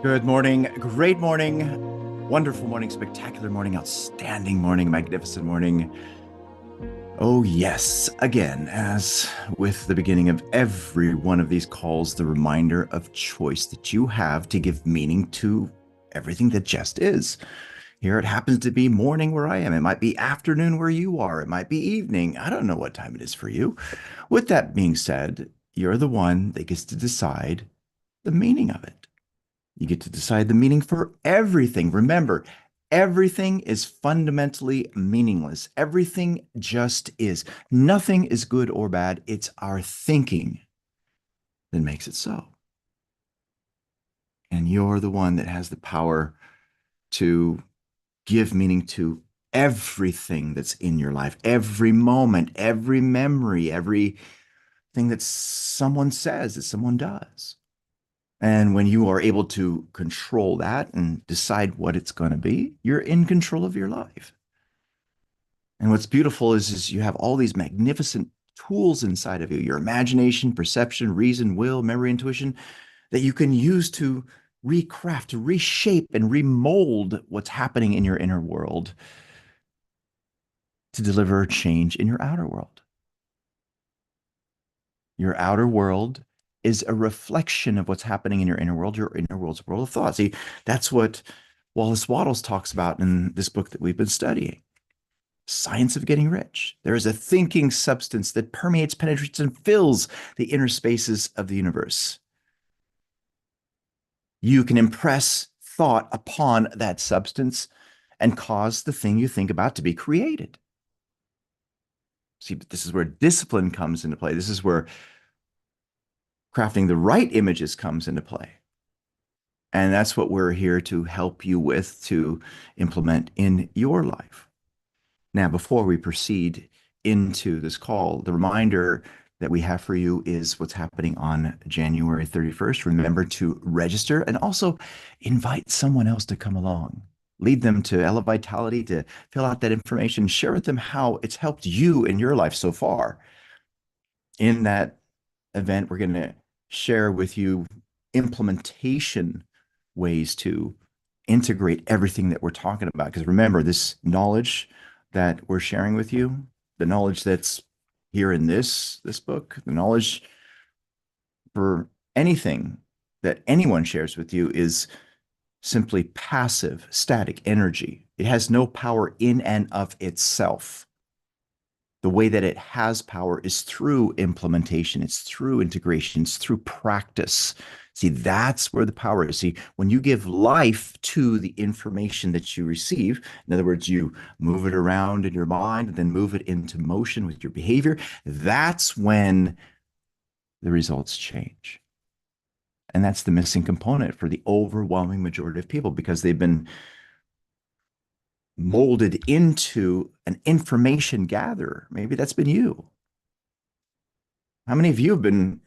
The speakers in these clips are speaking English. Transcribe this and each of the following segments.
Good morning, great morning, wonderful morning, spectacular morning, outstanding morning, magnificent morning. Oh, yes, again, as with the beginning of every one of these calls, the reminder of choice that you have to give meaning to everything that just is. Here it happens to be morning where I am. It might be afternoon where you are. It might be evening. I don't know what time it is for you. With that being said, you're the one that gets to decide the meaning of it. You get to decide the meaning for everything. Remember, everything is fundamentally meaningless. Everything just is. Nothing is good or bad. It's our thinking that makes it so. And you're the one that has the power to give meaning to everything that's in your life, every moment, every memory, everything that someone says, that someone does. And when you are able to control that and decide what it's going to be, you're in control of your life. And what's beautiful is you have all these magnificent tools inside of you, your imagination, perception, reason, will, memory, intuition, that you can use to recraft, to reshape and remold what's happening in your inner world to deliver change in your outer world. Your outer world is a reflection of what's happening in your inner world. Your inner world's a world of thought. See, that's what Wallace Wattles talks about in this book that we've been studying. Science of Getting Rich. There is a thinking substance that permeates, penetrates, and fills the inner spaces of the universe. You can impress thought upon that substance and cause the thing you think about to be created. See, but this is where discipline comes into play. This is where crafting the right images comes into play. And that's what we're here to help you with to implement in your life. Now, before we proceed into this call, the reminder that we have for you is what's happening on January 31st. Remember to register and also invite someone else to come along. Lead them to Elevitality to fill out that information, share with them how it's helped you in your life so far. In that event, we're going to share with you implementation ways to integrate everything that we're talking about. Because remember, this knowledge that we're sharing with you, the knowledge that's here in this book, the knowledge for anything that anyone shares with you is simply passive, static energy. It has no power in and of itself. The way that it has power is through implementation, it's through integration, it's through practice. See, that's where the power is. See, when you give life to the information that you receive, in other words, you move it around in your mind and then move it into motion with your behavior, that's when the results change. And that's the missing component for the overwhelming majority of people because they've been molded into an information gatherer. Maybe that's been you. How many of you have been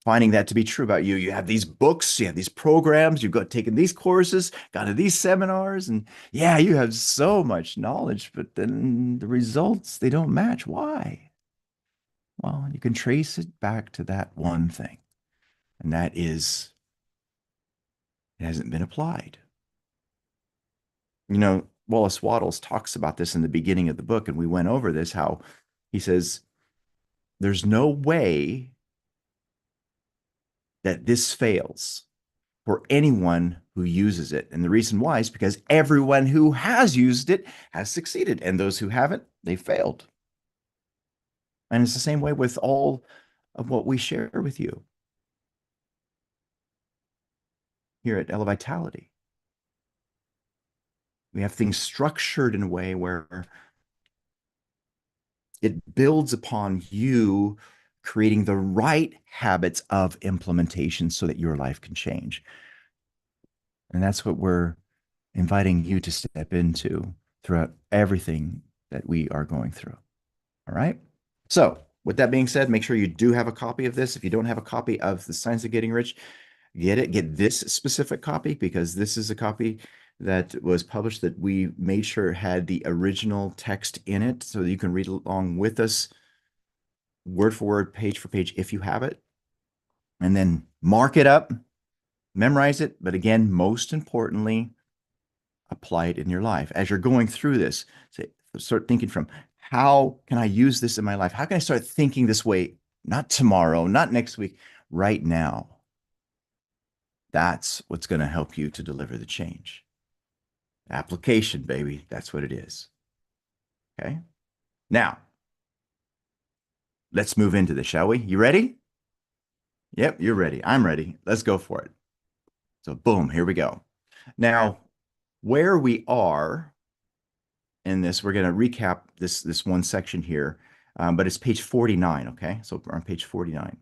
finding that to be true about you? You have these books, you have these programs, you've got taken these courses, gone to these seminars, and yeah, you have so much knowledge, but then the results, they don't match. Why? Well, you can trace it back to that one thing, and that is it hasn't been applied. You know, Wallace Wattles talks about this in the beginning of the book, and we went over this, how he says, there's no way that this fails for anyone who uses it. And the reason why is because everyone who has used it has succeeded, and those who haven't, they failed. And it's the same way with all of what we share with you here at Elevitality. We have things structured in a way where it builds upon you creating the right habits of implementation so that your life can change. And that's what we're inviting you to step into throughout everything that we are going through. All right. So, with that being said, make sure you do have a copy of this. If you don't have a copy of The Science of Getting Rich, get it. Get this specific copy because this is a copy that was published that we made sure had the original text in it so that you can read along with us word for word, page for page if you have it. And then mark it up, Memorize it, but again, most importantly, apply it in your life. As you're going through this, start thinking from, how can I use this in my life? How can I start thinking this way? Not tomorrow, not next week, right now. That's what's going to help you to deliver the change. Application, baby. That's what it is. Okay. Now, let's move into this, shall we? You ready? Yep, you're ready. I'm ready. Let's go for it. So, boom, here we go. Now, where we are in this, we're going to recap this one section here, but it's page 49, okay? So we're on page 49.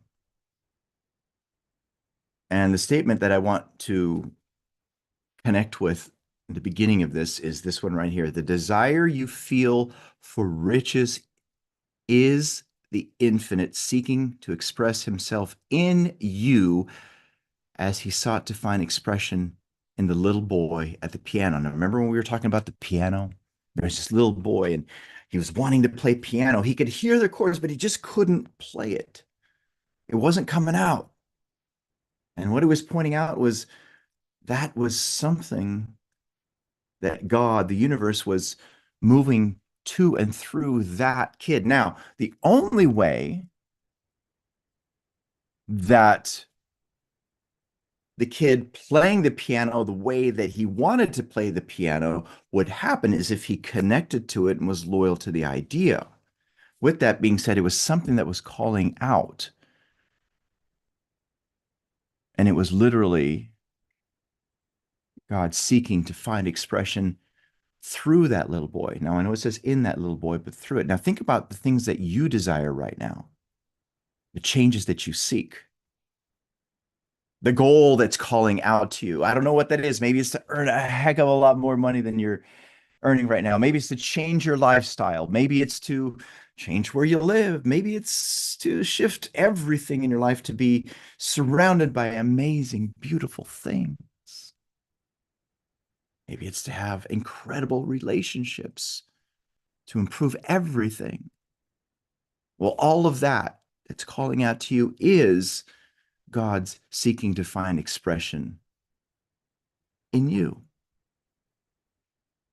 And the statement that I want to connect with in the beginning of this is this one right here. The desire you feel for riches is the infinite seeking to express himself in you as he sought to find expression in the little boy at the piano. Now, remember when we were talking about the piano? There's this little boy, and he was wanting to play piano. He could hear the chords, but he just couldn't play it. It wasn't coming out. And what he was pointing out was that was something that God, the universe, was moving to and through that kid. Now, the only way that the kid playing the piano the way that he wanted to play the piano would happen is if he connected to it and was loyal to the idea. With that being said, it was something that was calling out. And it was literally God seeking to find expression through that little boy. Now, I know it says in that little boy, but through it. Now, think about the things that you desire right now, the changes that you seek, the goal that's calling out to you. I don't know what that is. Maybe it's to earn a heck of a lot more money than you're earning right now. Maybe it's to change your lifestyle. Maybe it's to change where you live. Maybe it's to shift everything in your life to be surrounded by amazing, beautiful things. Maybe it's to have incredible relationships, to improve everything. Well, all of that that's calling out to you is God's seeking to find expression in you.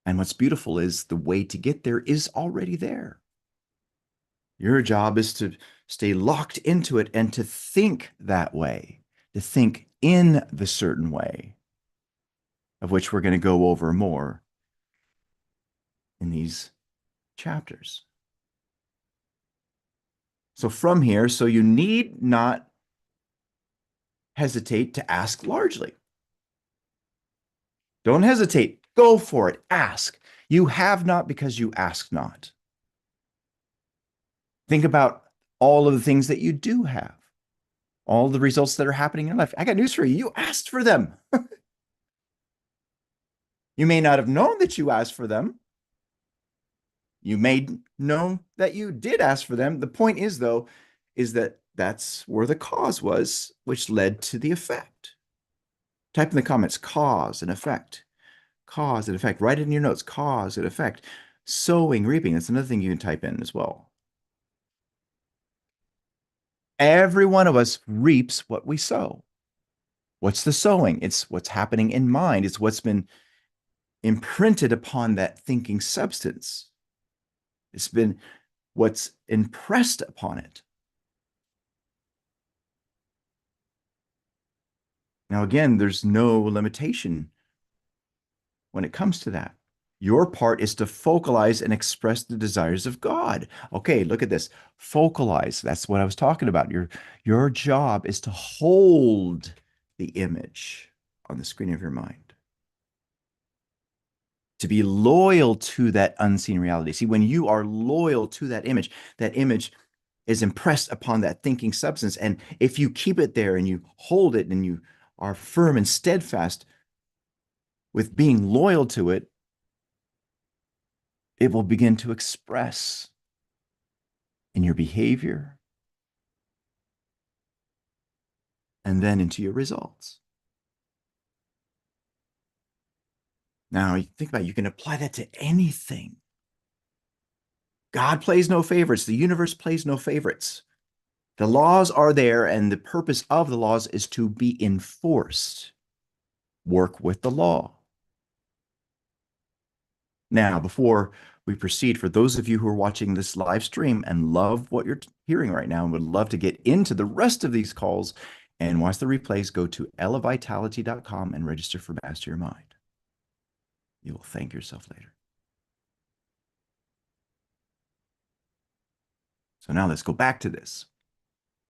And what's beautiful is the way to get there is already there. Your job is to stay locked into it and to think that way, to think in the certain way, of which we're going to go over more in these chapters. So from here, so you need not hesitate to ask largely. Don't hesitate. Go for it. Ask. You have not because you ask not. Think about all of the things that you do have, all the results that are happening in life. I got news for you. You asked for them. You may not have known that you asked for them. You may know that you did ask for them. The point is, though, is that that's where the cause was, which led to the effect. Type in the comments, cause and effect. Cause and effect. Write it in your notes, cause and effect. Sowing, reaping. That's another thing you can type in as well. Every one of us reaps what we sow. What's the sowing? It's what's happening in mind. It's what's been imprinted upon that thinking substance. It's been what's impressed upon it. Now, again, there's no limitation when it comes to that. Your part is to focalize and express the desires of God. Okay, look at this. Focalize. That's what I was talking about. Your job is to hold the image on the screen of your mind. To be loyal to that unseen reality. See, when you are loyal to that image is impressed upon that thinking substance. And if you keep it there and you hold it and you are firm and steadfast with being loyal to it, it will begin to express in your behavior and then into your results. Now, you think about it, you can apply that to anything. God plays no favorites. The universe plays no favorites. The laws are there, and the purpose of the laws is to be enforced. work with the law. Now, before we proceed, for those of you who are watching this live stream and love what you're hearing right now and would love to get into the rest of these calls and watch the replays, go to elevitality.com and register for Master Your Mind. You will thank yourself later. So now let's go back to this.